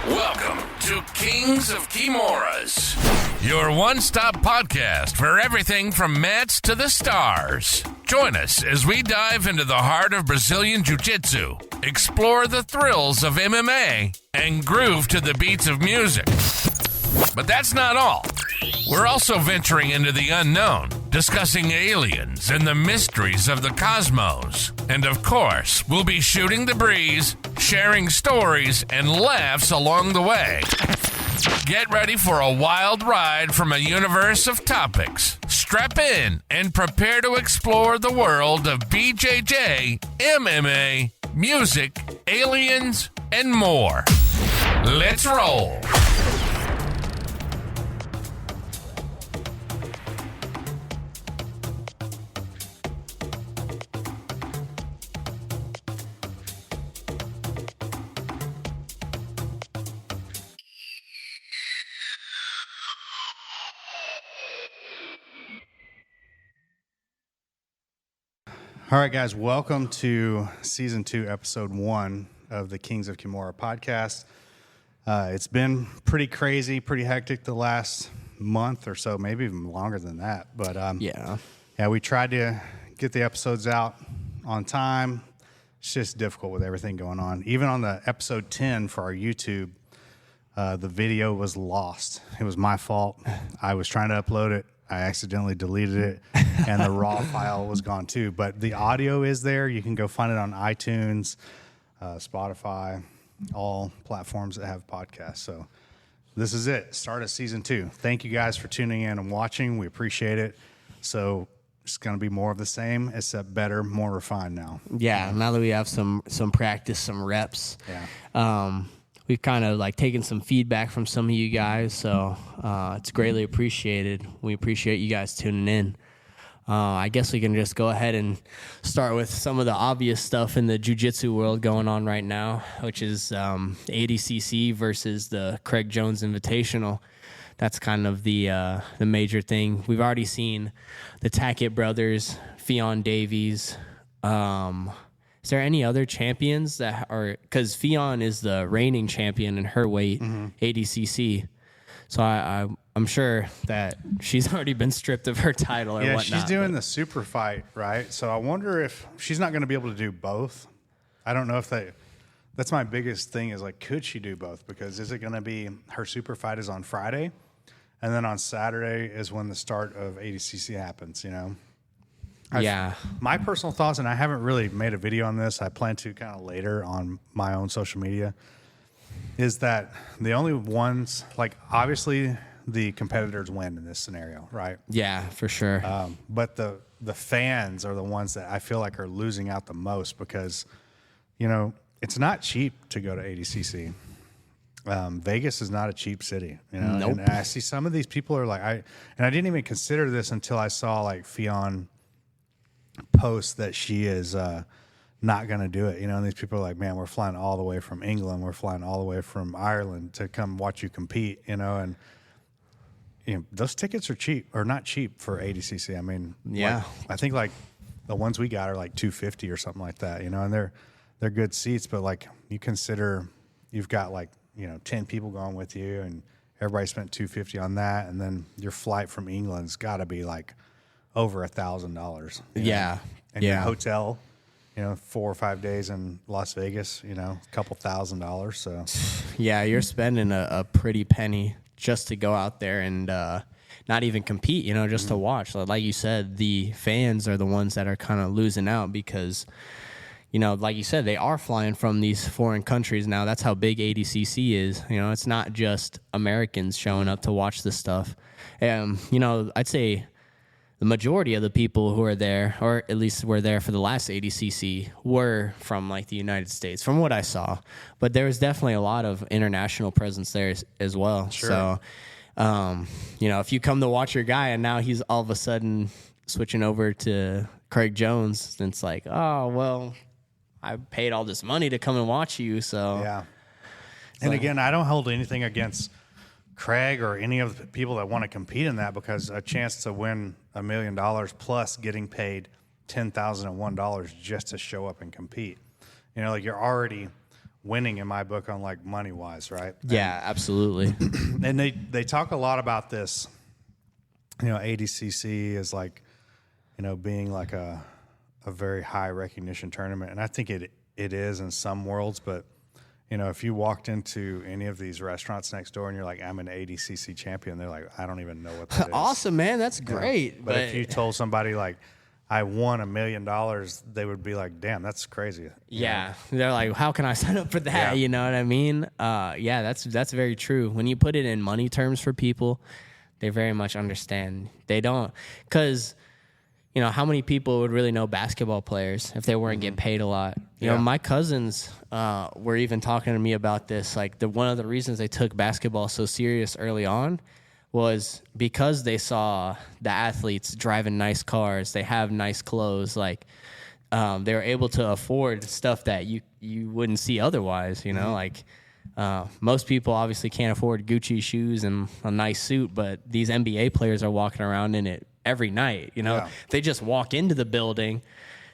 Welcome to Kings of Kimuras, your one-stop podcast for everything from mats to the stars. Join us as we dive into the heart of Brazilian Jiu-Jitsu, explore the thrills of MMA, and groove to the beats of music. But that's not all. We're also venturing into the unknown, discussing aliens and the mysteries of the cosmos. And of course, we'll be shooting the breeze, sharing stories, and laughs along the way. Get ready for a wild ride from a universe of topics. Strap in and prepare to explore the world of BJJ, MMA, music, aliens, and more. Let's roll. All right, guys, welcome to Season 2, Episode 1 of the Kings of Kimura podcast. It's been pretty crazy, pretty hectic the last month or so, maybe even longer than that. But yeah, we tried to get the episodes out on time. It's just difficult with everything going on. Even on the Episode 10 for our YouTube, the video was lost. It was my fault. I was trying to upload it. I accidentally deleted it, and the raw file was gone too. But the audio is there. You can go find it on iTunes, Spotify, all platforms that have podcasts. So this is it. Start of Season 2. Thank you guys for tuning in and watching. We appreciate it. So it's going to be more of the same, except better, more refined now. Yeah, now that we have some practice, some reps. Yeah. We've kind of like taken some feedback from some of you guys, so it's greatly appreciated. We appreciate you guys tuning in. I guess we can just go ahead and start with some of the obvious stuff in the jiu-jitsu world going on right now, which is ADCC versus the Craig Jones Invitational. That's kind of the major thing. We've already seen the Tackett brothers, Fionn Davies. Is there any other champions that are, because Fionn is the reigning champion in her weight, ADCC. So I'm sure that she's already been stripped of her title or whatnot. Yeah, she's doing the super fight, right? So I wonder if she's not going to be able to do both. I don't know if that's my biggest thing is like, could she do both? Because is it going to be her super fight is on Friday, and then on Saturday is when the start of ADCC happens, you know? My personal thoughts, and I haven't really made a video on this, I plan to kind of later on my own social media, is that the only ones, like obviously the competitors win in this scenario, right? Yeah, for sure. But the fans are the ones that I feel like are losing out the most because, you know, it's not cheap to go to ADCC. Vegas is not a cheap city, you know? Nope. And I see some of these people are like, I didn't even consider this until I saw like Fionn post that she is not going to do it, you know, and these people are like, man, we're flying all the way from England, we're flying all the way from Ireland to come watch you compete, you know, and you know, those tickets are cheap or not cheap for ADCC. I mean, yeah, like, I think like the ones we got are like $250 or something like that, you know, and they're good seats, but like you consider you've got like, you know, 10 people going with you and everybody spent $250 on that, and then your flight from England's got to be like over $1,000. Yeah. And your hotel, you know, 4 or 5 days in Las Vegas, you know, a couple $1,000. So yeah, you're spending a pretty penny just to go out there and not even compete, you know, just to watch. Like you said, the fans are the ones that are kind of losing out because, you know, like you said, they are flying from these foreign countries now. That's how big ADCC is. You know, it's not just Americans showing up to watch this stuff. You know, I'd say the majority of the people who are there, or at least were there for the last ADCC, were from like the United States, from what I saw. But there was definitely a lot of international presence there as well. Sure. So, you know, if you come to watch your guy and now he's all of a sudden switching over to Craig Jones, then it's like, oh, well, I paid all this money to come and watch you. So, yeah. And again, I don't hold anything against Craig or any of the people that want to compete in that, because a chance to win $1 million plus getting paid $10,001 just to show up and compete. You know, like you're already winning in my book on like money wise, right? Yeah, absolutely. And they talk a lot about this, ADCC is like, being like a very high recognition tournament. And I think it is in some worlds, but if you walked into any of these restaurants next door and you're like, I'm an ADCC champion, they're like, I don't even know what that is. Awesome, man. That's great. But if you told somebody like, I won $1 million, they would be like, damn, that's crazy. Yeah. They're like, how can I sign up for that? Yeah. You know what I mean? Yeah, that's very true. When you put it in money terms for people, they very much understand. They don't, because how many people would really know basketball players if they weren't getting paid a lot? You know, my cousins were even talking to me about this. Like, one of the reasons they took basketball so serious early on was because they saw the athletes driving nice cars, they have nice clothes, like they were able to afford stuff that you wouldn't see otherwise. Like most people obviously can't afford Gucci shoes and a nice suit, but these NBA players are walking around in it every night. They just walk into the building,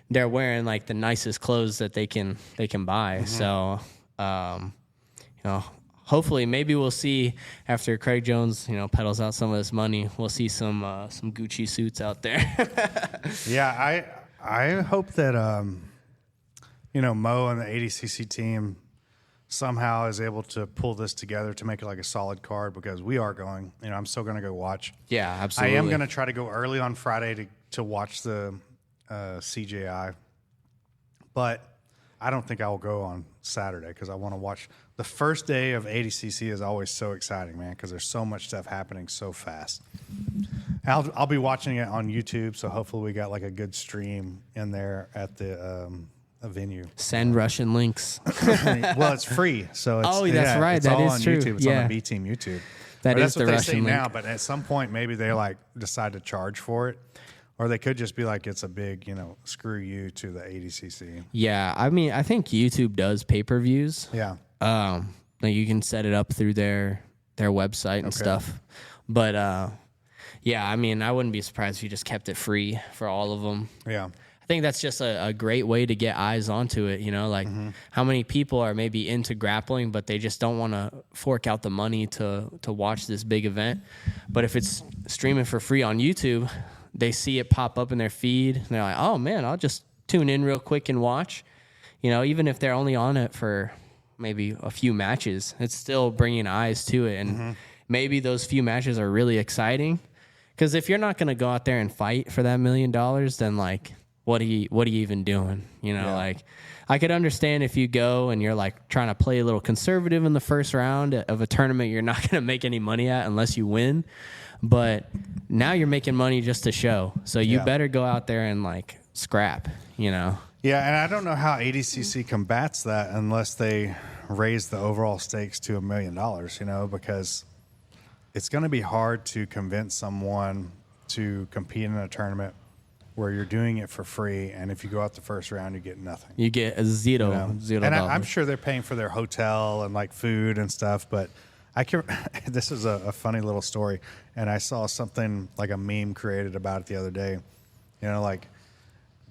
they're wearing like the nicest clothes that they can buy. So hopefully maybe we'll see after Craig Jones peddles out some of this money, we'll see some Gucci suits out there. Yeah, I hope that Mo and the ADCC team somehow is able to pull this together to make it like a solid card, because we are going. I'm still going to go watch. Yeah, absolutely. I am going to try to go early on Friday to watch the CJI, but I don't think I will go on Saturday because I want to watch. The first day of ADCC is always so exciting, man, because there's so much stuff happening so fast. I'll be watching it on YouTube, so hopefully we got like a good stream in there at the venue. Send Russian links. Well, it's free, so it's, that's right. It's that all is on true. YouTube. It's on the B-Team YouTube. That's what the they Russian say link. now, but at some point maybe they like decide to charge for it, or they could just be like, it's a big, screw you to the ADCC. Yeah, I mean, I think YouTube does pay-per-views. Yeah. Like you can set it up through their website and stuff. But yeah, I mean, I wouldn't be surprised if you just kept it free for all of them. Yeah. I think that's just a great way to get eyes onto it. Like how many people are maybe into grappling, but they just don't want to fork out the money to watch this big event. But if it's streaming for free on YouTube, they see it pop up in their feed, and they're like, oh man, I'll just tune in real quick and watch. Even if they're only on it for maybe a few matches, it's still bringing eyes to it. And maybe those few matches are really exciting, because if you're not going to go out there and fight for that $1 million, then like, what are you even doing? Like, I could understand if you go and you're like trying to play a little conservative in the first round of a tournament you're not going to make any money at unless you win. But now you're making money just to show. So you better go out there and like scrap, Yeah, and I don't know how ADCC combats that unless they raise the overall stakes to $1 million, because it's going to be hard to convince someone to compete in a tournament where you're doing it for free, and if you go out the first round, you get nothing. You get a zero. And I'm sure they're paying for their hotel and like food and stuff, but this is a funny little story, and I saw something like a meme created about it the other day. Like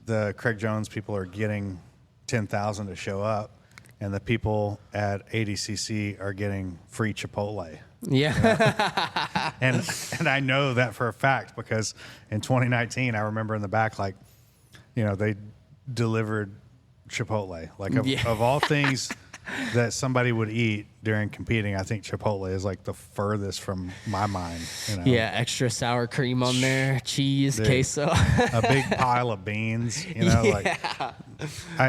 the Craig Jones people are getting 10,000 to show up, and the people at ADCC are getting free Chipotle. Yeah. And I know that for a fact, because in 2019, I remember in the back, like, they delivered Chipotle. Like, of all things that somebody would eat during competing, I think Chipotle is like the furthest from my mind. Yeah, extra sour cream on there, cheese, queso. A big pile of beans,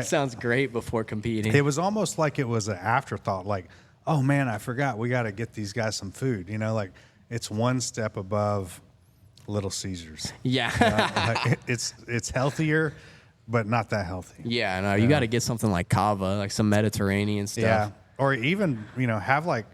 Sounds great before competing. It was almost like it was an afterthought, like, oh man, I forgot, we got to get these guys some food. Like it's one step above Little Caesars. Yeah. Like it's healthier, but not that healthy. Yeah, no, you got to get something like kava, like some Mediterranean stuff. Yeah, or even have like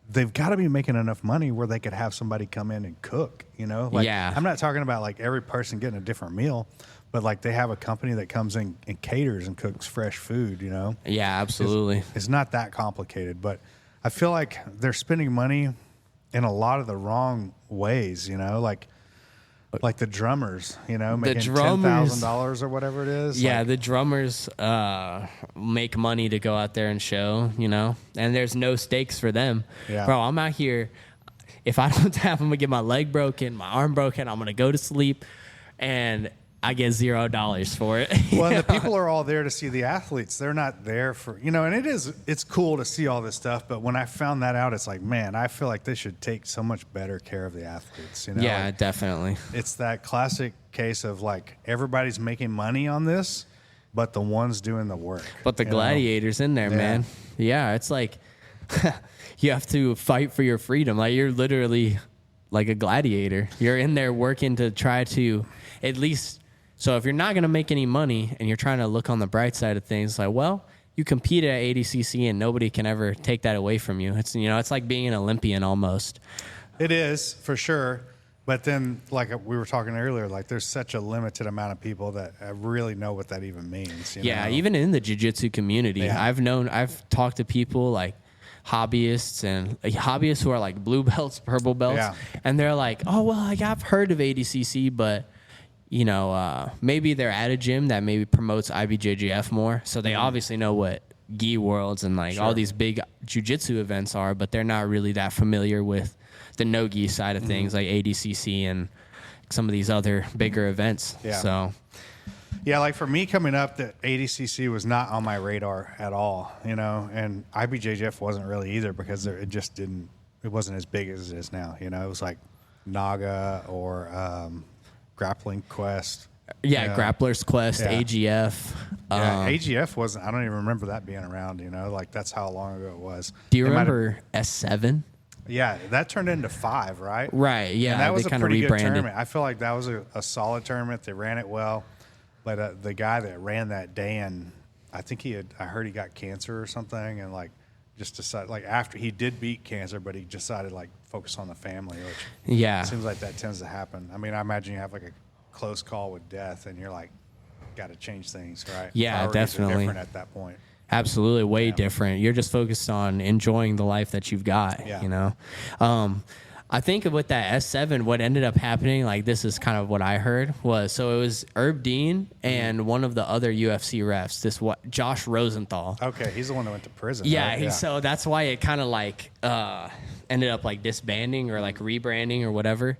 they've got to be making enough money where they could have somebody come in and cook. Like, yeah. I'm not talking about like every person getting a different meal, but like they have a company that comes in and caters and cooks fresh food. Yeah, absolutely. It's not that complicated, but I feel like they're spending money in a lot of the wrong ways. Like like the drummers, making drummers, $10,000 or whatever it is. Yeah, the drummers make money to go out there and show, and there's no stakes for them. Yeah. Bro, I'm out here. If I don't tap, I'm going to get my leg broken, my arm broken. I'm going to go to sleep, and I get $0 for it. Well, and the people are all there to see the athletes. They're not there for, and it's cool to see all this stuff. But when I found that out, it's like, man, I feel like they should take so much better care of the athletes. Yeah, definitely. It's that classic case of like everybody's making money on this, but the ones doing the work. But the gladiators in there, man. Yeah, it's like you have to fight for your freedom. Like you're literally like a gladiator. You're in there working to try to at least. So if you're not going to make any money and you're trying to look on the bright side of things, like, well, you competed at ADCC and nobody can ever take that away from you. It's, it's like being an Olympian almost. It is for sure. But then, like we were talking earlier, like there's such a limited amount of people that really know what that even means. Yeah, even in the jiu-jitsu community, I've talked to people like hobbyists who are like blue belts, purple belts, and they're like, oh, well, like I've heard of ADCC, but maybe they're at a gym that maybe promotes IBJJF more. So they obviously know what gi worlds and like all these big jiu-jitsu events are, but they're not really that familiar with the no-gi side of things like ADCC and some of these other bigger events. Yeah. So, yeah, like for me coming up, the ADCC was not on my radar at all, and IBJJF wasn't really either because it wasn't as big as it is now. It was like Naga or Grappling Quest. Yeah, Grappler's Quest, AGF. AGF wasn't, I don't even remember that being around, like that's how long ago it was. Do you remember S7? Yeah, that turned into 5, right? Right, yeah. And that was a pretty good tournament. I feel like that was a solid tournament. They ran it well. But the guy that ran that day, and I heard he got cancer or something, and like just decided, like after he did beat cancer, but he decided like focus on the family, which seems like that tends to happen. I mean, I imagine you have like a close call with death, and you're like, got to change things, right? Yeah, priorities definitely. Are different at that point. Absolutely, way different. You're just focused on enjoying the life that you've got. I think with that S7, what ended up happening, like this is kind of what I heard, was it was Herb Dean and one of the other UFC refs, Josh Rosenthal. Okay, he's the one that went to prison. Yeah, right? So that's why it kind of like ended up like disbanding or like rebranding or whatever.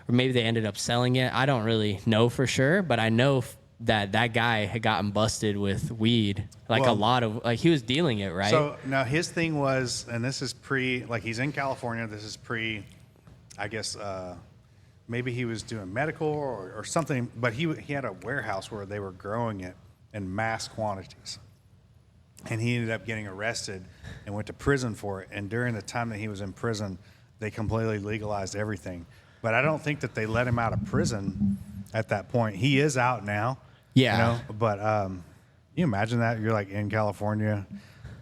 Or maybe they ended up selling it. I don't really know for sure, but I know that guy had gotten busted with weed, like a lot of, like he was dealing it, right? So now his thing was, and this is like he's in California, this is I guess maybe he was doing medical or something, but he had a warehouse where they were growing it in mass quantities. And he ended up getting arrested and went to prison for it. And during the time that he was in prison, they completely legalized everything. But I don't think that they let him out of prison at that point. He is out now. Yeah. But you imagine that you're like in California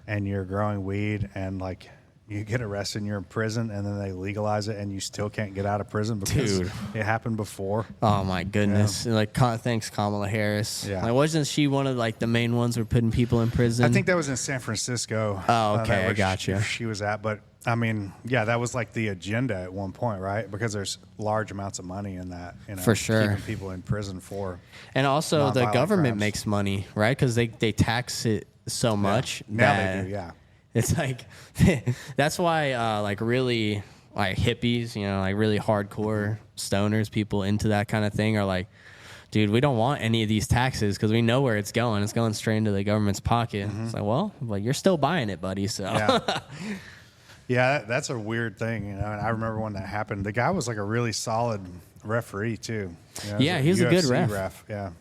and you're growing weed and like you get arrested and you're in prison and then they legalize it and you still can't get out of prison because it happened before. Oh my goodness. Like thanks Kamala Harris. Yeah. Like, wasn't she one of like the main ones who were putting people in prison? I think that was in San Francisco. Oh, okay. I got you. She was at, but I mean, yeah, that was like the agenda at one point, right? Because there's large amounts of money in that, for sure, keeping people in prison for. And also the government crimes. Makes money, right? Because they tax it so much. Now they do, yeah. It's like that's why like really like hippies, like really hardcore stoners, people into that kind of thing are like, dude, we don't want any of these taxes because we know where it's going. It's going straight into the government's pocket. Mm-hmm. It's like, well, you're still buying it, buddy. So. Yeah, that's a weird thing, And I remember when that happened. The guy was like a really solid referee too. Yeah, he was a good ref. Yeah.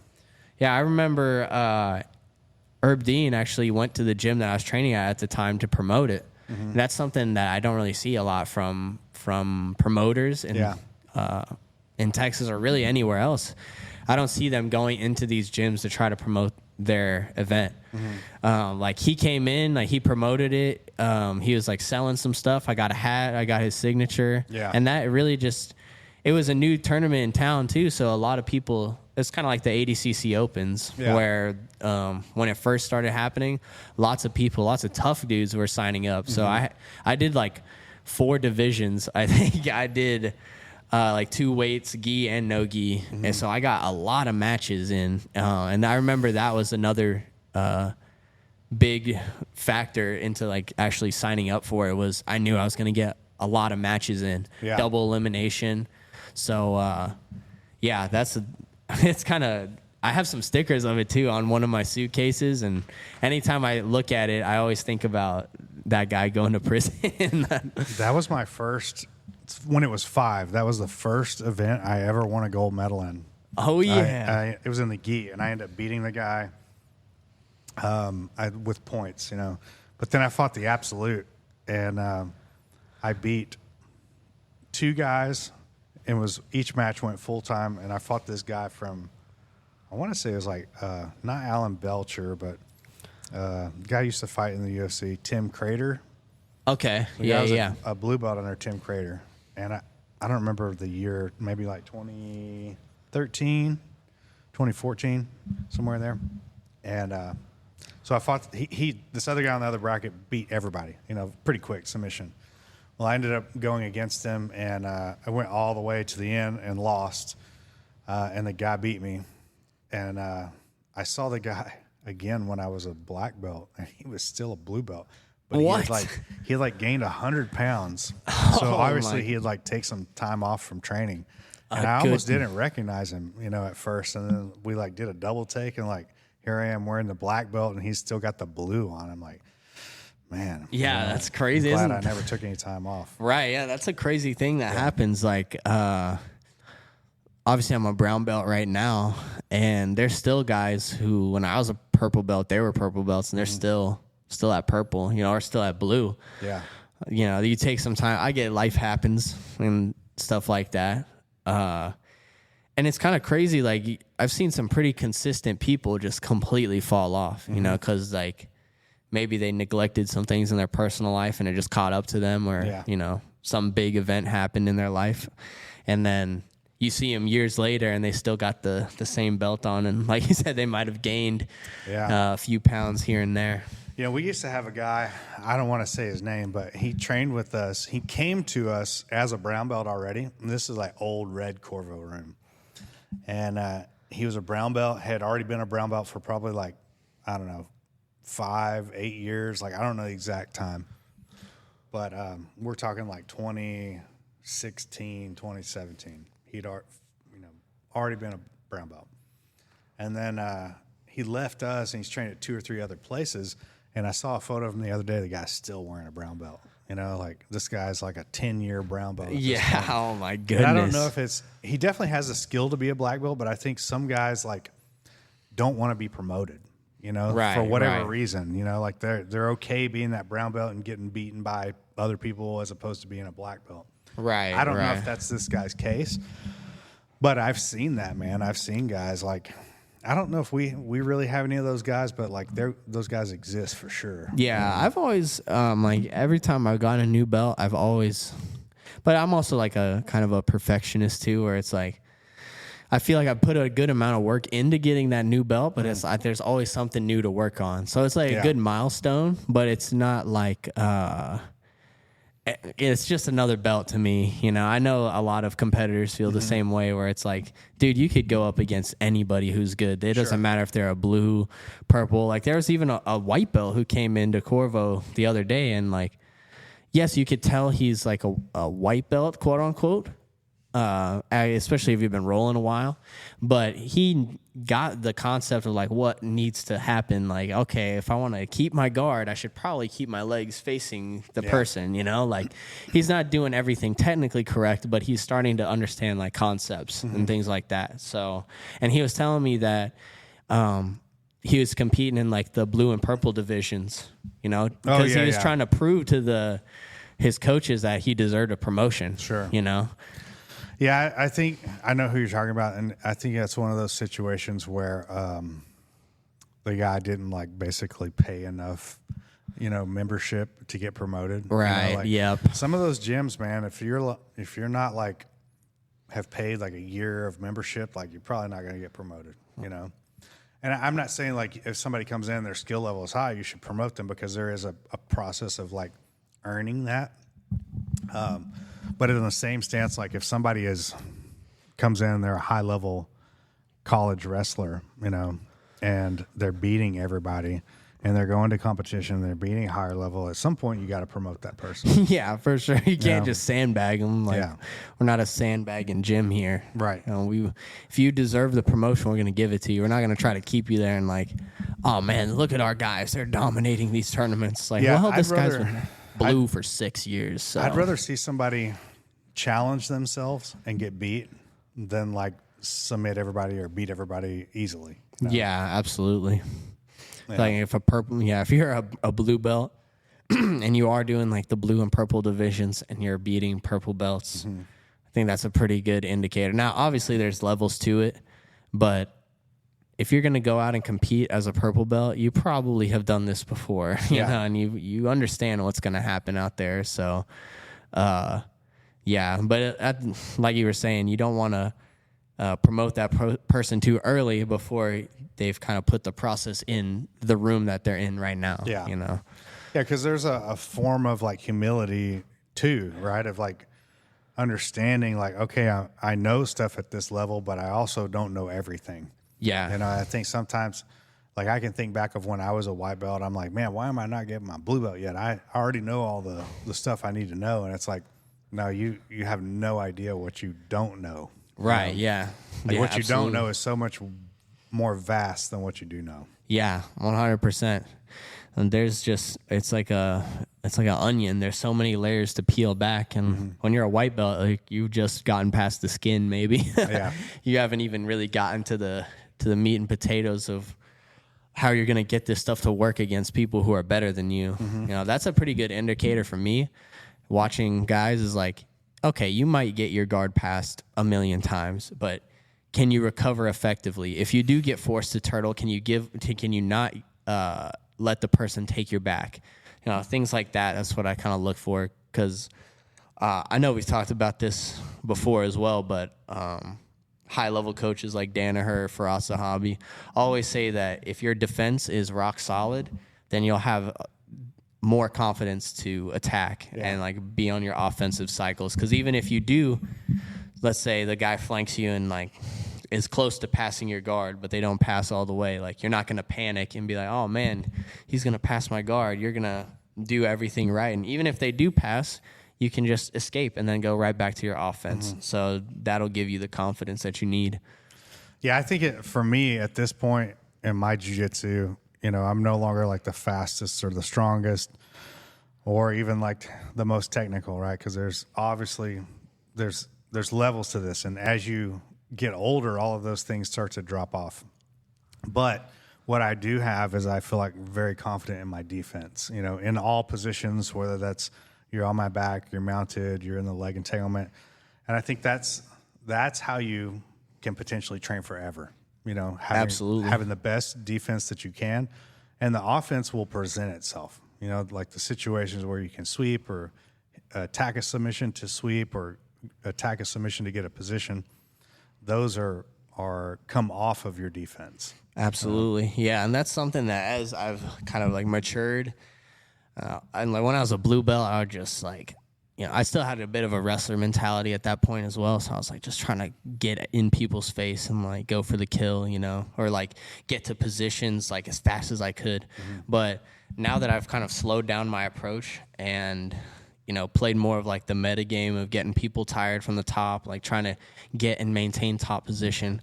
Yeah, I remember Herb Dean actually went to the gym that I was training at the time to promote it. Mm-hmm. And that's something that I don't really see a lot from promoters in Texas or really anywhere else. I don't see them going into these gyms to try to promote their event. Mm-hmm. Like he came in, like he promoted it. He was like selling some stuff. I got a hat. I got his signature. Yeah. And that really it was a new tournament in town too. So a lot of people, it's kind of like the ADCC Opens where when it first started happening, lots of tough dudes were signing up. Mm-hmm. So I did like 4 divisions. I think I did like 2 weights, gi and no gi. And so I got a lot of matches in. And I remember that was another big factor into like actually signing up for it. Was I knew I was going to get a lot of matches in, double elimination. So yeah, it's kind of, I have some stickers of it too on one of my suitcases, and anytime I look at it, I always think about that guy going to prison. That was my first, when it was 5, that was the first event I ever won a gold medal in. Oh yeah. It was in the gi, and I ended up beating the guy with points, but then I fought the absolute, and I beat 2 guys. It was, each match went full time, and I fought this guy from, I want to say it was like not Alan Belcher, but guy used to fight in the UFC, Tim Crater. Okay. A blue belt under Tim Crater, and I don't remember the year, maybe like 2013, 2014, somewhere in there. And so I fought this other guy on the other bracket beat everybody, pretty quick submission. Well, I ended up going against him, and I went all the way to the end and lost, and the guy beat me. And I saw the guy again when I was a black belt, and he was still a blue belt. But what? He had gained 100 pounds. So obviously he had take some time off from training. And I almost didn't recognize him, at first. And then we did a double take, and here I am wearing the black belt, and he's still got the blue on. I'm like, man. Yeah, that's crazy. I'm glad I never took any time off. Right. Yeah, that's a crazy thing that happens. Obviously, I'm a brown belt right now, and there's still guys who, when I was a purple belt, they were purple belts, and they're still at purple, or still at blue. Yeah. You take some time. I get life happens and stuff like that. And it's kind of crazy. I've seen some pretty consistent people just completely fall off, because maybe they neglected some things in their personal life and it just caught up to them, or, some big event happened in their life. And then you see them years later and they still got the same belt on. And like you said, they might have gained a few pounds here and there. We used to have a guy, I don't want to say his name, but he trained with us. He came to us as a brown belt already. And this is old red Corvo room. And he was a brown belt, had already been a brown belt for probably 5, 8 years. I don't know the exact time. But we're talking 2016, 2017. He'd already been a brown belt. And then he left us, and he's trained at 2 or 3 other places. And I saw a photo of him the other day. The guy's still wearing a brown belt. This guy's a 10-year brown belt. Yeah, oh my goodness. And I don't know if he definitely has a skill to be a black belt, but I think some guys don't want to be promoted, for whatever reason. They're okay being that brown belt and getting beaten by other people as opposed to being a black belt. Right. I don't know if that's this guy's case, but I've seen that, man. I've seen guys I don't know if we really have any of those guys, but those guys exist for sure. Yeah, I've always every time I've gotten a new belt, but I'm also a kind of a perfectionist too, where it's I feel I put a good amount of work into getting that new belt, but it's there's always something new to work on. So it's a good milestone, but it's not it's just another belt to me. I know a lot of competitors feel the same way, where it's dude, you could go up against anybody who's good. It doesn't matter if they're a blue, purple. There was even a white belt who came into Corvo the other day, and yes, you could tell he's a white belt, quote unquote, especially if you've been rolling a while. But he got the concept of what needs to happen. Okay, if I want to keep my guard, I should probably keep my legs facing the person. He's not doing everything technically correct, but he's starting to understand concepts and things like that. So, and he was telling me that he was competing in like the blue and purple divisions, you know, because he was trying to prove to his coaches that he deserved a promotion. Sure. You know? Yeah, I think I know who you're talking about, and I think that's one of those situations where the guy didn't like basically pay enough, you know, membership to get promoted. Right. You know, like, yep. Some of those gyms, man, if you're not like have paid like a year of membership, like you're probably not going to get promoted. You know. And I'm not saying like if somebody comes in, their skill level is high, you should promote them, because there is a process of like earning that. But in the same stance, like if somebody comes in, they're a high level college wrestler, and they're beating everybody, and they're going to competition, they're beating higher level. At some point, you got to promote that person. Yeah, for sure. You can't just sandbag them. We're not a sandbagging gym here. Right. If you deserve the promotion, we're going to give it to you. We're not going to try to keep you there and oh man, look at our guys. They're dominating these tournaments. This guy's been blue for 6 years. So. I'd rather see somebody challenge themselves and get beat than submit everybody or beat everybody easily. Yeah, absolutely. Yeah. If you're a blue belt and you are doing the blue and purple divisions and you're beating purple belts, I think that's a pretty good indicator. Now, obviously there's levels to it, but if you're going to go out and compete as a purple belt, you probably have done this before, you know, and you understand what's going to happen out there. So, but like you were saying, you don't want to promote that person too early before they've kind of put the process in the room that they're in right now. Yeah. Yeah, because there's a form of humility too, right? Of understanding okay, I know stuff at this level, but I also don't know everything. Yeah. And I think sometimes I can think back of when I was a white belt, I'm like, man, why am I not getting my blue belt yet? I already know all the stuff I need to know. And it's no, you have no idea what you don't know. Right. Yeah. What you don't know is so much more vast than what you do know. Yeah, 100%. And there's just it's like an onion. There's so many layers to peel back, and when you're a white belt, you've just gotten past the skin. Maybe you haven't even really gotten to the meat and potatoes of how you're gonna get this stuff to work against people who are better than you. That's a pretty good indicator for me. Watching guys is okay, you might get your guard passed a million times, but can you recover effectively? If you do get forced to turtle, can you not let the person take your back? Things like that. That's what I kind of look for, because I know we've talked about this before as well, but high-level coaches like Danaher, Faraz Zahabi always say that if your defense is rock solid, then you'll have more confidence to attack and be on your offensive cycles. Because even if you do, let's say the guy flanks you and is close to passing your guard, but they don't pass all the way, you're not going to panic and be oh man, he's going to pass my guard. You're going to do everything right. And even if they do pass, you can just escape and then go right back to your offense. So that'll give you the confidence that you need. Yeah, I think for me at this point in my jiu-jitsu, I'm no longer the fastest or the strongest or even the most technical, right? Because there's obviously there's levels to this, and as you get older, all of those things start to drop off. But what I do have is I feel very confident in my defense, in all positions, whether that's you're on my back, you're mounted, you're in the leg entanglement. And I think that's how you can potentially train forever, Absolutely. Having the best defense that you can, and the offense will present itself, the situations where you can sweep or attack a submission to sweep or attack a submission to get a position. Those are come off of your defense. Absolutely. Yeah. And that's something that as I've kind of matured, and when I was a blue belt, I would just I still had a bit of a wrestler mentality at that point as well. So I was just trying to get in people's face and go for the kill, or get to positions as fast as I could. But now that I've kind of slowed down my approach and played more of the meta game of getting people tired from the top, trying to get and maintain top position.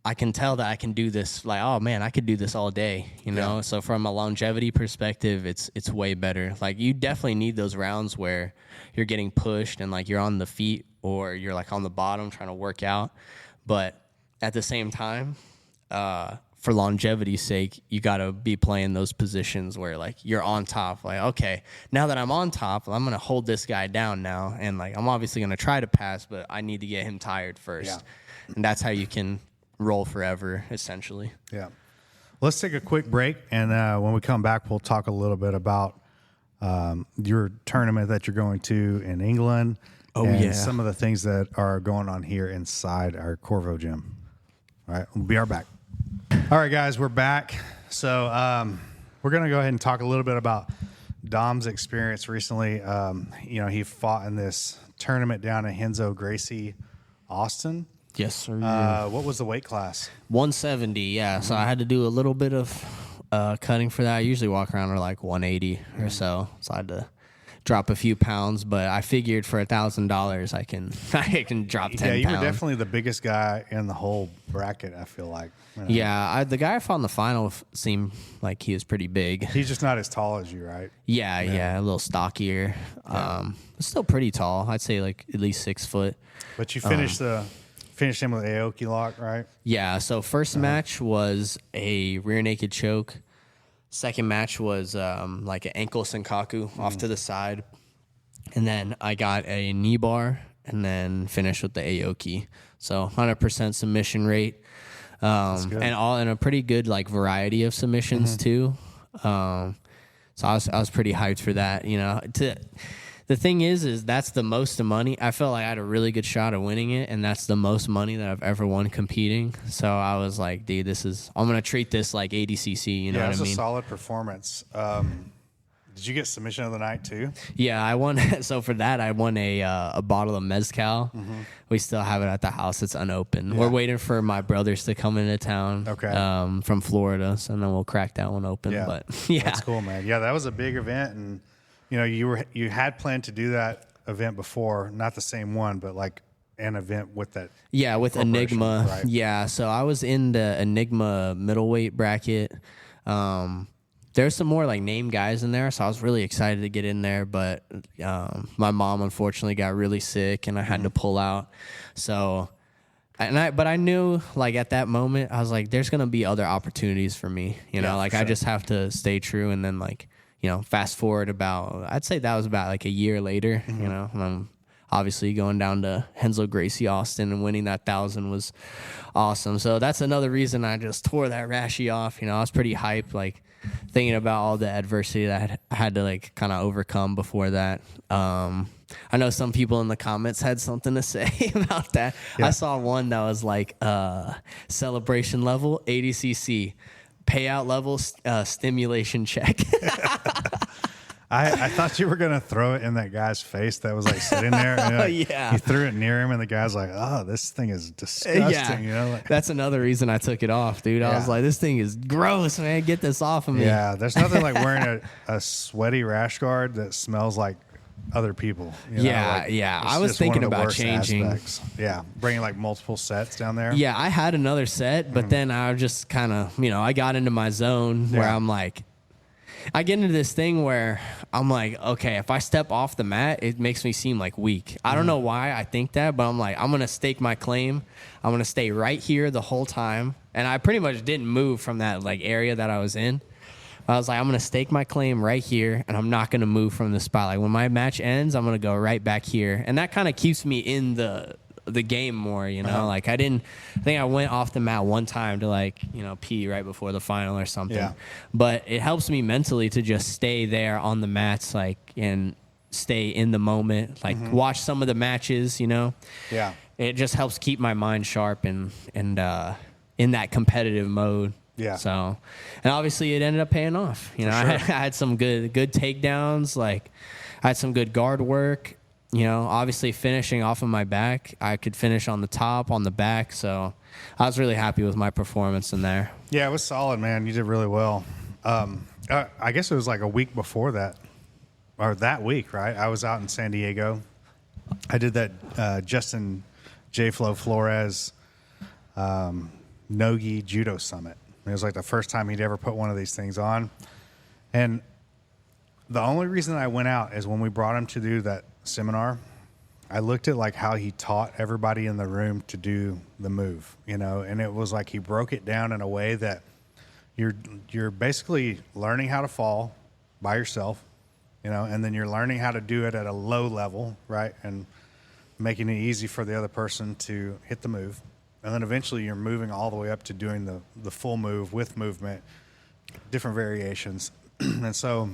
I can tell that I can do this. Oh man, I could do this all day, Yeah. So from a longevity perspective, it's way better. You definitely need those rounds where you're getting pushed and you're on the feet or you're on the bottom trying to work out. But at the same time, for longevity's sake, you got to be playing those positions where you're on top. Okay, now that I'm on top, I'm going to hold this guy down now. And I'm obviously going to try to pass, but I need to get him tired first. Yeah. And that's how you can roll forever, essentially. Yeah. Let's take a quick break. And when we come back, we'll talk a little bit about your tournament that you're going to in England. And some of the things that are going on here inside our Corvo gym. All right. We'll be right back. All right, guys, we're back. So we're going to go ahead and talk a little bit about Dom's experience recently. He fought in this tournament down in Renzo Gracie Austin. Yes, sir. What was the weight class? 170, yeah. So I had to do a little bit of cutting for that. I usually walk around at like 180 or so. So I had to drop a few pounds, but I figured for $1,000 I can drop 10 pounds. Yeah, you were definitely the biggest guy in the whole bracket, I feel like. You know? Yeah, the guy I fought in the final seemed like he was pretty big. He's just not as tall as you, right? Yeah, a little stockier. Still pretty tall. I'd say like at least 6 foot. But you finished him with Aoki lock, right? Yeah, so first match was a rear naked choke. Second match was like an ankle senkaku off to the side. And then I got a knee bar and then finished with the Aoki. So 100% submission rate. And a pretty good like variety of submissions too. So I was pretty hyped for that, you know. The thing is that's the most money. I felt like I had a really good shot of winning it, and that's the most money that I've ever won competing. So I was like, dude, I'm going to treat this like ADCC, you know what I mean? Yeah, it was a solid performance. Did you get submission of the night too? Yeah, I won. So for that, I won a bottle of mezcal. We still have it at the house. It's unopened. Yeah. We're waiting for my brothers to come into town from Florida, so then we'll crack that one open. Yeah. But yeah. That's cool, man. Yeah, that was a big event, and you know, you had planned to do that event before, not the same one, but like an event with that. Yeah, with Enigma. Right? Yeah, so I was in the Enigma middleweight bracket. There's some more like name guys in there, so I was really excited to get in there. But my mom unfortunately got really sick, and I had to pull out. So, but I knew like at that moment, I was like, there's gonna be other opportunities for me. You know, like I just have to stay true, and then like. You know, fast forward I'd say that was about like a year later, you know, and I'm obviously going down to Renzo Gracie Austin and winning that 1,000 was awesome. So that's another reason I just tore that rashy off. You know, I was pretty hyped, like thinking about all the adversity that I had to like kind of overcome before that. I know some people in the comments had something to say about that. Yeah. I saw one that was like celebration level ADCC. Payout level stimulation check. I thought you were going to throw it in that guy's face that was like sitting there. And, yeah. You threw it near him, and the guy's like, oh, this thing is disgusting. Yeah. You know, like, that's another reason I took it off, dude. I was like, this thing is gross, man. Get this off of me. Yeah, there's nothing like wearing a sweaty rash guard that smells like other people. You know? Like, I was thinking about changing. Aspects. Yeah, bringing like multiple sets down there. Yeah, I had another set, but then I just kind of, you know, I got into my zone where I'm like, I get into this thing where I'm like, okay, if I step off the mat, it makes me seem like weak. I don't know why I think that, but I'm like, I'm going to stake my claim. I'm going to stay right here the whole time. And I pretty much didn't move from that like area that I was in. I was like, I'm going to stake my claim right here, and I'm not going to move from the spot. Like when my match ends, I'm going to go right back here. And that kind of keeps me in the game more, you know? Like I think I went off the mat one time to like, you know, pee right before the final or something. Yeah. But it helps me mentally to just stay there on the mats, like, and stay in the moment, like watch some of the matches, you know? Yeah. It just helps keep my mind sharp and in that competitive mode. Yeah. So, and obviously it ended up paying off. You know, I had some good takedowns. Like, I had some good guard work. You know, obviously finishing off of my back, I could finish on the top, on the back. So, I was really happy with my performance in there. Yeah, it was solid, man. You did really well. I guess it was like a week before that, or that week, right? I was out in San Diego. I did that Justin J. Flo Flores Nogi Judo Summit. It was like the first time he'd ever put one of these things on. And the only reason I went out is when we brought him to do that seminar, I looked at like how he taught everybody in the room to do the move, you know, and it was like he broke it down in a way that you're basically learning how to fall by yourself, you know, and then you're learning how to do it at a low level, right? And making it easy for the other person to hit the move. And then eventually you're moving all the way up to doing the full move with movement, different variations. And so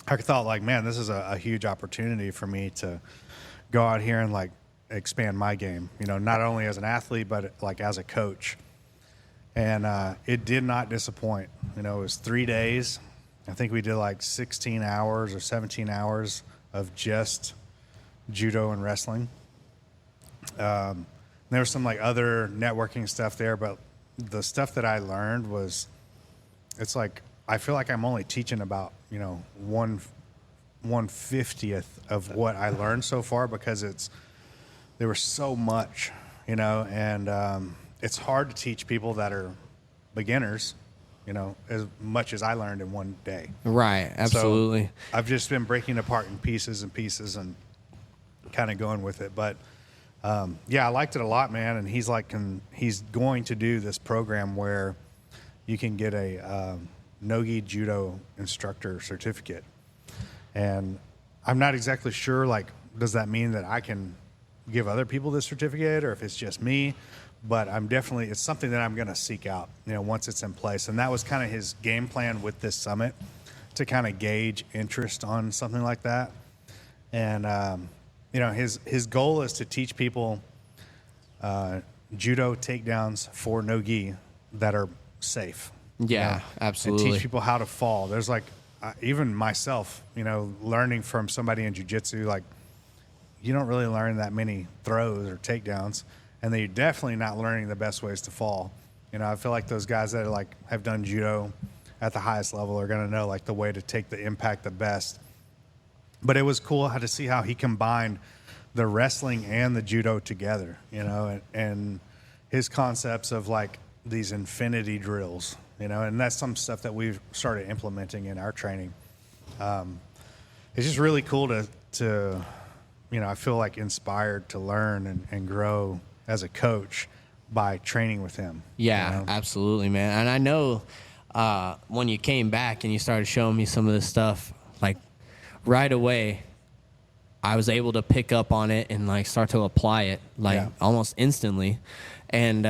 I thought like, man, this is a huge opportunity for me to go out here and like expand my game, you know, not only as an athlete, but like as a coach. And it did not disappoint. You know, it was 3 days. I think we did like 16 hours or 17 hours of just judo and wrestling. There was some like other networking stuff there, but the stuff that I learned was, it's like, I feel like I'm only teaching about, 1/50th of what I learned so far, because there was so much, and it's hard to teach people that are beginners, as much as I learned in one day. Right, absolutely. So I've just been breaking it apart in pieces and kind of going with it. But yeah, I liked it a lot, man. And he's going to do this program where you can get a no-gi judo instructor certificate. And I'm not exactly sure, like, does that mean that I can give other people this certificate, or if it's just me? But it's something that I'm going to seek out, once it's in place. And that was kind of his game plan with this summit, to kind of gauge interest on something like that. And, his goal is to teach people judo takedowns for no-gi that are safe. Yeah, absolutely. And teach people how to fall. There's like, even myself, learning from somebody in jiu-jitsu, like, you don't really learn that many throws or takedowns, and then you're definitely not learning the best ways to fall. I feel like those guys that have done judo at the highest level are going to know like the way to take the impact the best. But it was cool to see how he combined the wrestling and the judo together, and his concepts of like these infinity drills, and that's some stuff that we've started implementing in our training. It's just really cool to I feel like inspired to learn and grow as a coach by training with him. Yeah, absolutely, man. And I know when you came back and you started showing me some of this stuff, like right away, I was able to pick up on it and like start to apply it almost instantly. And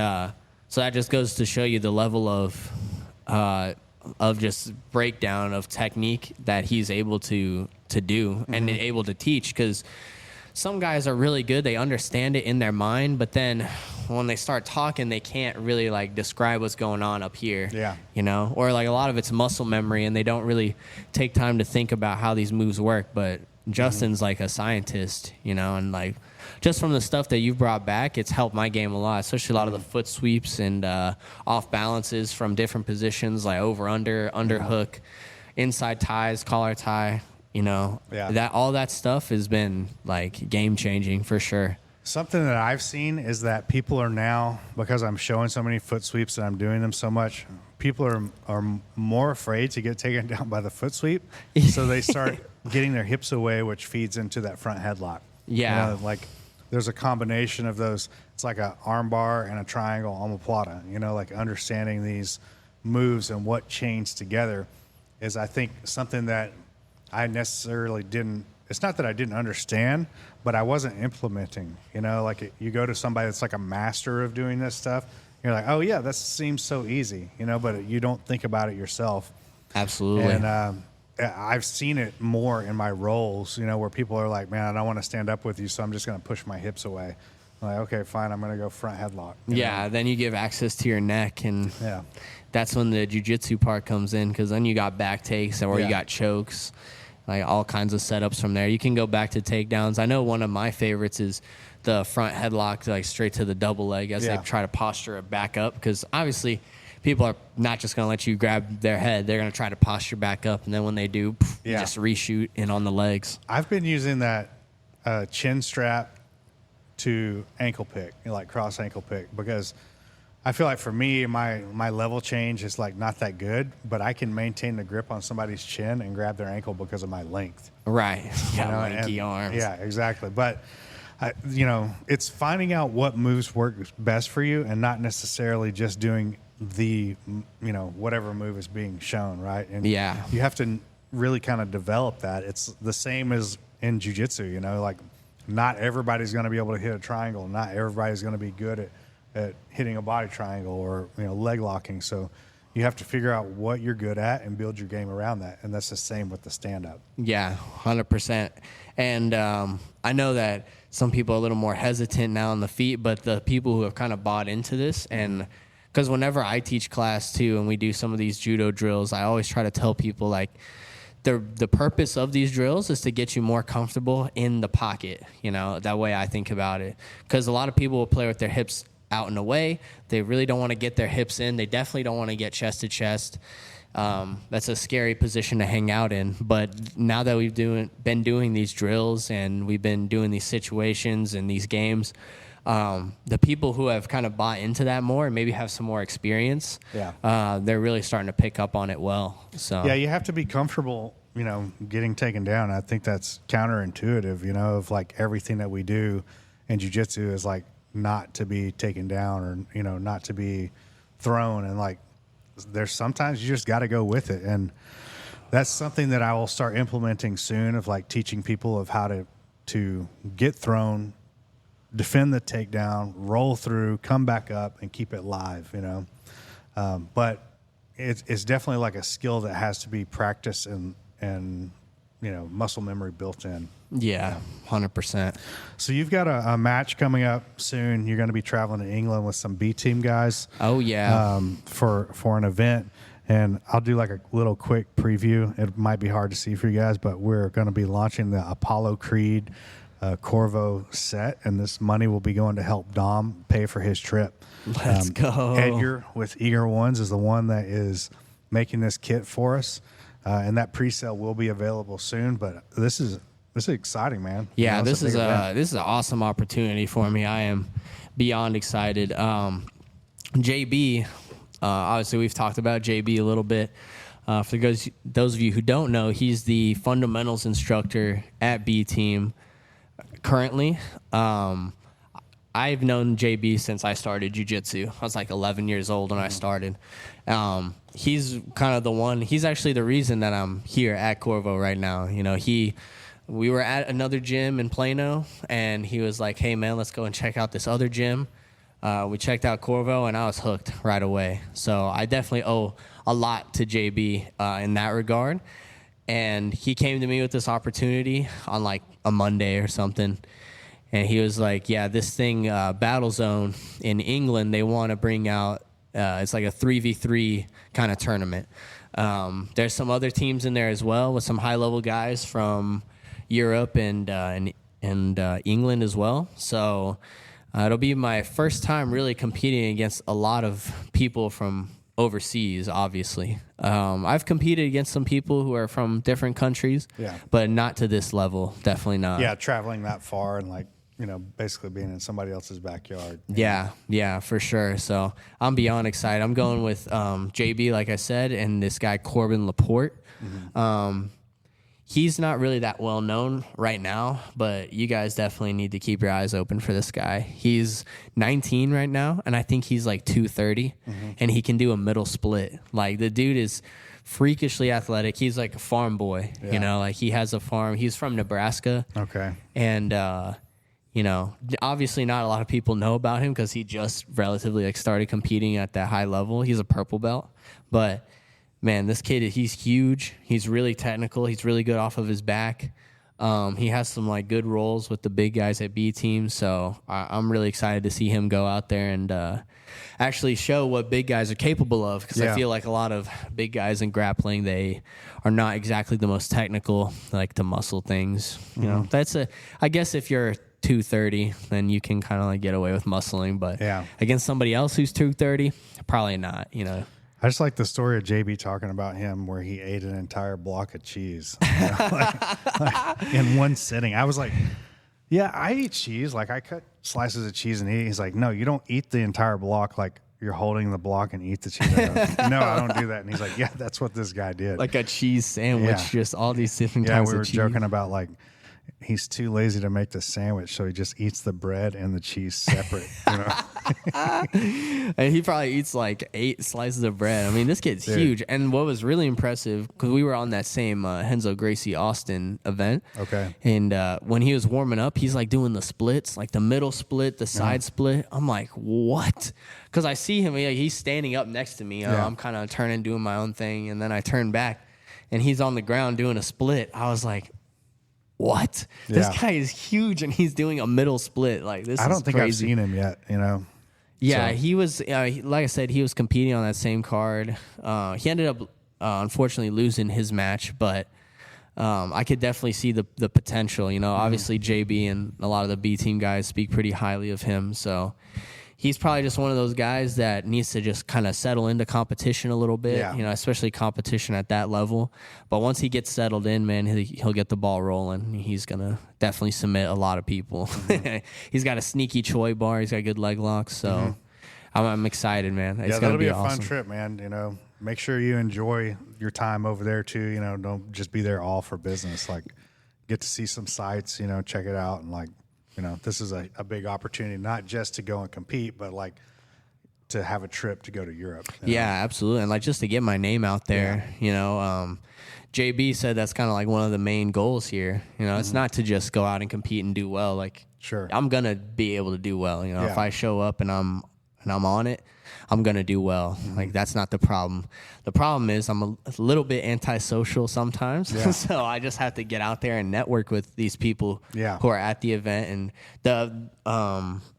so that just goes to show you the level of just breakdown of technique that he's able to do and able to teach. Because some guys are really good, they understand it in their mind, but then when they start talking, they can't really like describe what's going on up here. Yeah. Or like a lot of it's muscle memory, and they don't really take time to think about how these moves work. But Justin's like a scientist, and like just from the stuff that you've brought back, it's helped my game a lot, especially a lot of the foot sweeps and off balances from different positions, like over, under hook, inside ties, collar tie. That all that stuff has been like game changing for sure. Something that I've seen is that people are now, because I'm showing so many foot sweeps and I'm doing them so much, people are more afraid to get taken down by the foot sweep. So they start getting their hips away, which feeds into that front headlock. Yeah. Like there's a combination of those. It's like an arm bar and a triangle omoplata, like understanding these moves and what chains together is, I think, something that I necessarily didn't. It's not that I didn't understand, but I wasn't implementing. Like you go to somebody that's like a master of doing this stuff, you're like, oh yeah, that seems so easy, but you don't think about it yourself. Absolutely. And I've seen it more in my roles, where people are like, man, I don't want to stand up with you, so I'm just going to push my hips away. I'm like, okay, fine, I'm going to go front headlock. Yeah, then you give access to your neck, and that's when the jiu-jitsu part comes in, because then you got back takes or you got chokes. Like all kinds of setups from there. You can go back to takedowns. I know one of my favorites is the front headlock, like straight to the double leg as they try to posture it back up. Because obviously, people are not just going to let you grab their head. They're going to try to posture back up, and then when they do, you just reshoot in on the legs. I've been using that chin strap to ankle pick, like cross ankle pick, because I feel like for me, my level change is like not that good, but I can maintain the grip on somebody's chin and grab their ankle because of my length. Right. Yeah, lanky arms. Yeah, exactly. But, it's finding out what moves work best for you and not necessarily just doing the, whatever move is being shown, right? And you have to really kind of develop that. It's the same as in jiu-jitsu, like not everybody's going to be able to hit a triangle. Not everybody's going to be good at hitting a body triangle or leg locking. So you have to figure out what you're good at and build your game around that. And that's the same with the stand-up. Yeah, 100%. And I know that some people are a little more hesitant now on the feet, but the people who have kind of bought into this, and because whenever I teach class too, and we do some of these judo drills, I always try to tell people like the purpose of these drills is to get you more comfortable in the pocket. That way I think about it, because a lot of people will play with their hips out and away. They really don't want to get their hips in. They definitely don't want to get chest to chest. That's a scary position to hang out in. But now that we've been doing these drills and we've been doing these situations and these games, the people who have kind of bought into that more and maybe have some more experience, they're really starting to pick up on it well. So yeah, you have to be comfortable, getting taken down. I think that's counterintuitive, of like everything that we do in jiu-jitsu is like not to be taken down or, not to be thrown. And like, there's sometimes you just got to go with it. And that's something that I will start implementing soon, of like teaching people of how to get thrown, defend the takedown, roll through, come back up, and keep it live, But it's definitely like a skill that has to be practiced and muscle memory built in. Yeah, 100%. So you've got a match coming up soon. You're going to be traveling to England with some B-Team guys. Oh, yeah. For an event. And I'll do like a little quick preview. It might be hard to see for you guys, but we're going to be launching the Apollo Creed Corvo set, and this money will be going to help Dom pay for his trip. Let's go. Edgar with Eager Ones is the one that is making this kit for us, and that pre-sale will be available soon. But this is exciting, man. Yeah, this is an awesome opportunity for me. I am beyond excited. JB, obviously we've talked about JB a little bit. For those of you who don't know, he's the fundamentals instructor at B-Team currently. I've known JB since I started jiu-jitsu. I was like 11 years old when I started. He's kind of the one. He's actually the reason that I'm here at Corvo right now. We were at another gym in Plano, and he was like, hey, man, let's go and check out this other gym. We checked out Corvo, and I was hooked right away. So I definitely owe a lot to JB in that regard. And he came to me with this opportunity on like a Monday or something. And he was like, yeah, this thing, Battle Zone in England, they want to bring out, it's like a 3v3 kind of tournament. There's some other teams in there as well with some high-level guys from Europe and England as well. So it'll be my first time really competing against a lot of people from overseas, obviously. I've competed against some people who are from different countries, but not to this level. Definitely not. Yeah, traveling that far and like, basically being in somebody else's backyard. Yeah, for sure. So I'm beyond excited. I'm going with JB, like I said, and this guy Corbin Laporte. Mm-hmm. He's not really that well known right now, but you guys definitely need to keep your eyes open for this guy. He's 19 right now, and I think he's like 230, and he can do a middle split. Like, the dude is freakishly athletic. He's like a farm boy, like he has a farm. He's from Nebraska. Okay. And, obviously not a lot of people know about him because he just relatively like started competing at that high level. He's a purple belt, but man, this kid, he's huge. He's really technical. He's really good off of his back. He has some like good roles with the big guys at B-Team. So I'm really excited to see him go out there and actually show what big guys are capable of. Because I feel like a lot of big guys in grappling, they are not exactly the most technical, like to muscle things. That's I guess if you're 230, then you can kind of like get away with muscling. But against somebody else who's 230, probably not. I just like the story of JB talking about him where he ate an entire block of cheese like in one sitting. I was like, yeah, I eat cheese. Like, I cut slices of cheese and eat. He's like, no, you don't eat the entire block like you're holding the block and eat the cheese. No, I don't do that. And he's like, yeah, that's what this guy did. Like a cheese sandwich, just all these different kinds of cheese. Yeah, we were joking about like, he's too lazy to make the sandwich, so he just eats the bread and the cheese separate. And he probably eats like 8 slices of bread. I mean, this kid's huge. And what was really impressive, because we were on that same Renzo Gracie Austin event. Okay. And when he was warming up, he's like doing the splits, like the middle split, the side split. I'm like, what? Because I see him, he's standing up next to me. I'm kind of turning, doing my own thing. And then I turn back, and he's on the ground doing a split. I was like, what? This guy is huge, and he's doing a middle split. Like, this is crazy. I don't think I've seen him yet, Yeah, So- he was, like I said, he was competing on that same card. He ended up, unfortunately, losing his match, but I could definitely see the potential. You know, obviously JB and a lot of the B-Team guys speak pretty highly of him, so he's probably just one of those guys that needs to just kind of settle into competition a little bit, Yeah. you know, especially competition at that level. But once he gets settled in, man, he'll get the ball rolling. He's going to definitely submit a lot of people. He's got a sneaky Choi bar. He's got good leg locks. So I'm excited, man. It's Yeah, going that'll to be be a awesome. fun trip, man. You know, make sure you enjoy your time over there too. You know, don't just be there all for business. Like, get to see some sights. You know, check it out, and like, you know, this is a big opportunity, not just to go and compete, but like to have a trip to go to Europe. You know? Yeah, absolutely. And like just to get my name out there, you know, JB said that's kind of like one of the main goals here. You know, it's not to just go out and compete and do well. Like, Sure. I'm going to be able to do well. You know, if Yeah. I show up and I'm on it, I'm going to do well. Like, that's not the problem. The problem is I'm a little bit antisocial sometimes. Yeah. So I just have to get out there and network with these people Yeah. who are at the event. And the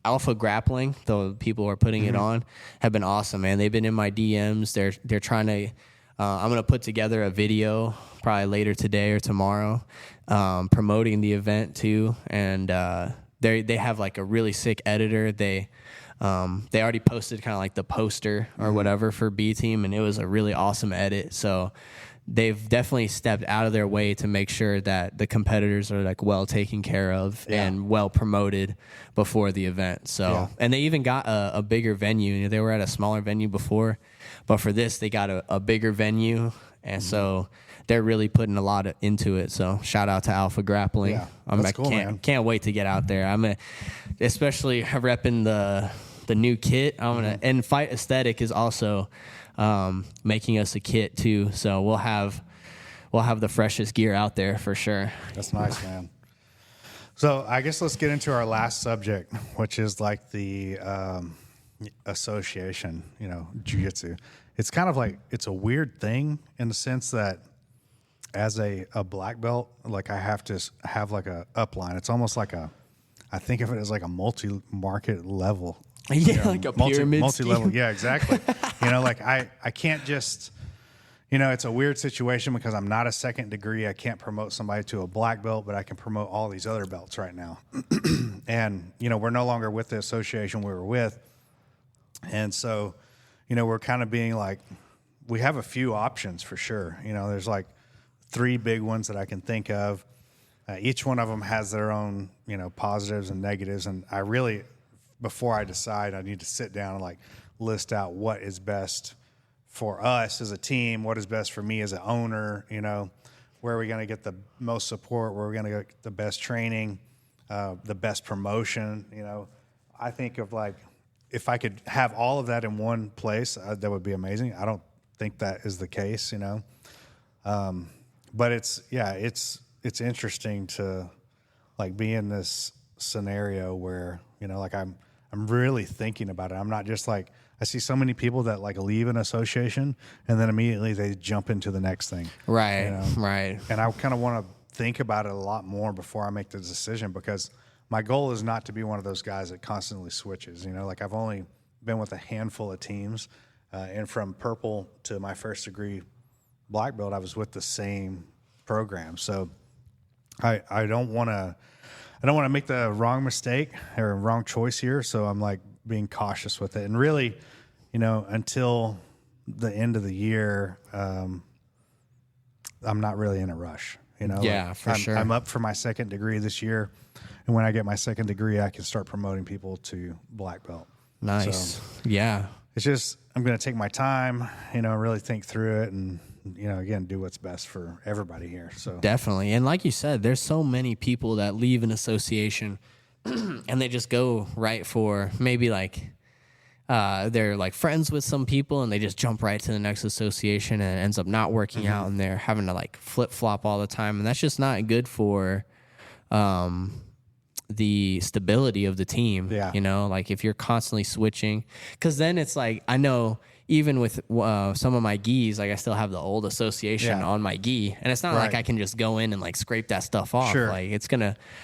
Alpha Grappling, the people who are putting it on, have been awesome, man. They've been in my DMs. They're trying to I'm going to put together a video probably later today or tomorrow promoting the event too. And they have like a really sick editor. They already posted kind of like the poster or whatever for B-Team, and it was a really awesome edit. So they've definitely stepped out of their way to make sure that the competitors are like well taken care of and well promoted before the event. So, and they even got a bigger venue. You know, they were at a smaller venue before, but for this, they got a bigger venue. And so they're really putting a lot into it. So shout out to Alpha Grappling. Yeah, I that's cool, man. can't wait to get out there. Especially repping the new kit. And Fight Aesthetic is also making us a kit too. So we'll have the freshest gear out there for sure. That's nice, man. So I guess let's get into our last subject, which is like the association, you know, jiu-jitsu. It's kind of like, it's a weird thing in the sense that as a black belt, like I have to have like a upline. It's almost like I think of it as like a multi-market level. Yeah, You know, like a pyramid multi-level. scheme. Yeah, exactly. You know, like I can't just, you know, it's a weird situation because I'm not a second degree. I can't promote somebody to a black belt, but I can promote all these other belts right now. And, you know, we're no longer with the association we were with. And so, you know, we're kind of being like, we have a few options for sure. You know, there's like 3 big ones that I can think of. Each one of them has their own, you know, positives and negatives. And I really, before I decide, I need to sit down and like list out what is best for us as a team, what is best for me as an owner, you know, where are we going to get the most support, where are we going to get the best training, the best promotion, you know. I think of like, if I could have all of that in one place, that would be amazing. I don't think that is the case, you know. But it's interesting to like be in this scenario where, you know, like I'm really thinking about it. I'm not just like, I see so many people that like leave an association and then immediately they jump into the next thing. Right, you know? right. And I kind of want to think about it a lot more before I make the decision, because my goal is not to be one of those guys that constantly switches. You know, like I've only been with a handful of teams, and from purple to my first degree black belt, I was with the same program. So I don't want to make the wrong mistake or wrong choice here. So I'm like being cautious with it. And really, you know, until the end of the year, I'm not really in a rush. You know, Yeah, like for sure. I'm up for my second degree this year. And when I get my second degree, I can start promoting people to black belt. Nice. So Yeah. it's just, I'm going to take my time, you know, really think through it and, you know, again, do what's best for everybody here. So Definitely. And like you said, there's so many people that leave an association and they just go right for maybe like they're like friends with some people and they just jump right to the next association and it ends up not working out and they're having to like flip flop all the time. And that's just not good for the stability of the team. Yeah. You know, like if you're constantly switching, because then it's like, I know even with some of my gis, like I still have the old association on my gi, and it's not like I can just go in and like scrape that stuff off. Sure. Like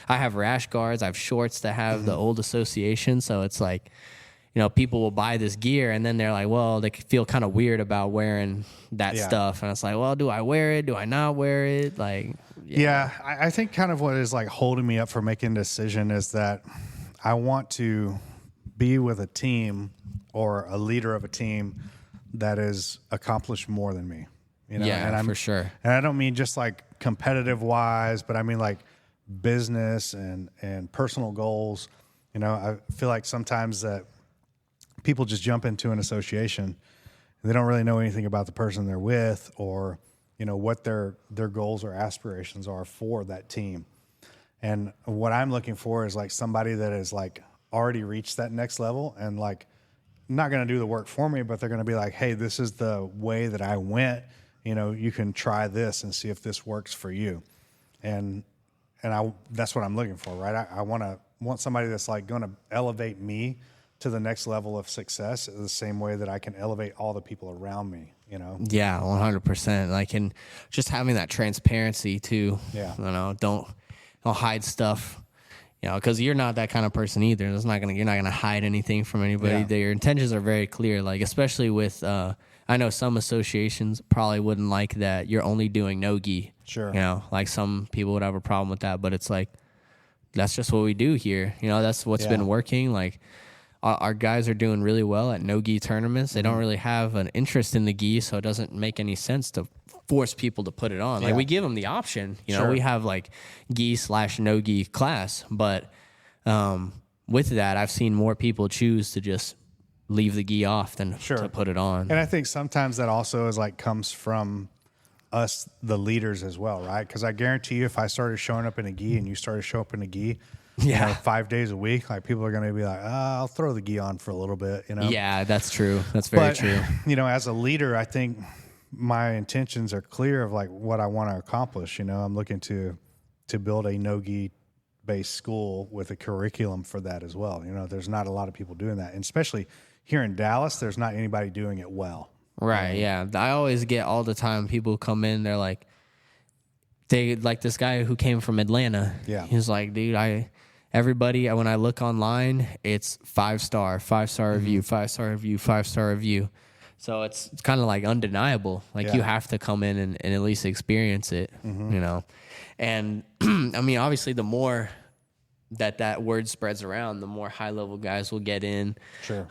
I have rash guards, I have shorts that have the old association, so it's like people will buy this gear and then they're like, well, they feel kind of weird about wearing that stuff. And it's like, well, do I wear it? Do I not wear it? Like, I think kind of what is like holding me up for making a decision is that I want to be with a team or a leader of a team that is accomplished more than me. And for sure. And I don't mean just like competitive wise, but I mean like business and personal goals. I feel like sometimes that people just jump into an association and they don't really know anything about the person they're with or, what their goals or aspirations are for that team. And what I'm looking for is like somebody that has like already reached that next level and like not going to do the work for me, but they're going to be like, hey, this is the way that I went. You can try this and see if this works for you. And that's what I'm looking for, right? I want somebody that's like going to elevate me to the next level of success the same way that I can elevate all the people around me, Yeah, 100%. Like, and just having that transparency too. Yeah. Don't hide stuff, because you're not that kind of person either. You're not gonna hide anything from anybody. Yeah. Your intentions are very clear. Like, especially with, I know some associations probably wouldn't like that you're only doing no-gi. Sure. Like some people would have a problem with that, but it's like, that's just what we do here. That's what's been working. Like, our guys are doing really well at no-gi tournaments. They don't really have an interest in the gi, so it doesn't make any sense to force people to put it on. Like, we give them the option. We have like gi/no-gi class, but with that, I've seen more people choose to just leave the gi off than to put it on. And I think sometimes that also is like comes from us, the leaders as well, right? Because I guarantee you, if I started showing up in a gi and you started showing up in a gi, 5 days a week, like people are going to be like, I'll throw the gi on for a little bit, Yeah, that's true. That's very true. As a leader, I think my intentions are clear of like what I want to accomplish. I'm looking to build a no-gi based school with a curriculum for that as well. There's not a lot of people doing that, and especially here in Dallas, there's not anybody doing it well. Right. Yeah. I always get all the time people come in, they're like, they like this guy who came from Atlanta. Yeah. He's like, dude, everybody, when I look online, it's 5-star review, 5-star review, 5-star review. So it's kind of like undeniable. Like you have to come in and at least experience it, And I mean, obviously the more that word spreads around, the more high level guys will get in. Sure.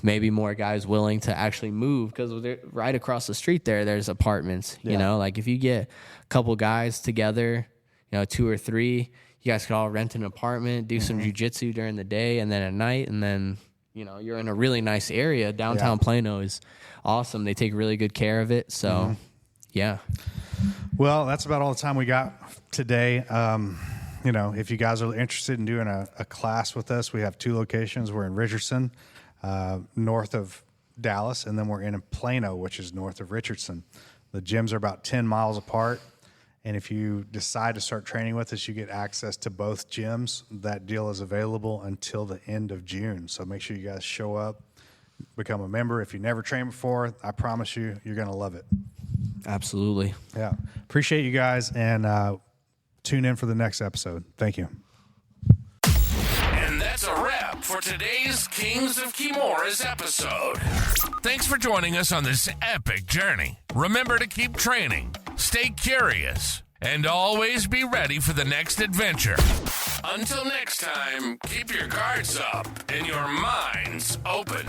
Maybe more guys willing to actually move, because right across the street there's apartments. Like if you get a couple guys together, 2 or 3, you guys could all rent an apartment, do some jiu-jitsu during the day, and then at night, and then you're in a really nice area. Downtown Plano is awesome. They take really good care of it. So yeah. Well, that's about all the time we got today. If you guys are interested in doing a class with us, we have 2 locations. We're in Richardson, north of Dallas, and then we're in Plano, which is north of Richardson. The gyms are about 10 miles apart, and if you decide to start training with us, you get access to both gyms. That deal is available until the end of June, so make sure you guys show up, become a member. If you never trained before, I promise you're going to love it. Absolutely. Yeah. Appreciate you guys, and tune in for the next episode. Thank you. And that's a wrap for today's Kings of Kimuras episode. Thanks for joining us on this epic journey. Remember to keep training, stay curious, and always be ready for the next adventure. Until next time, keep your guards up and your minds open.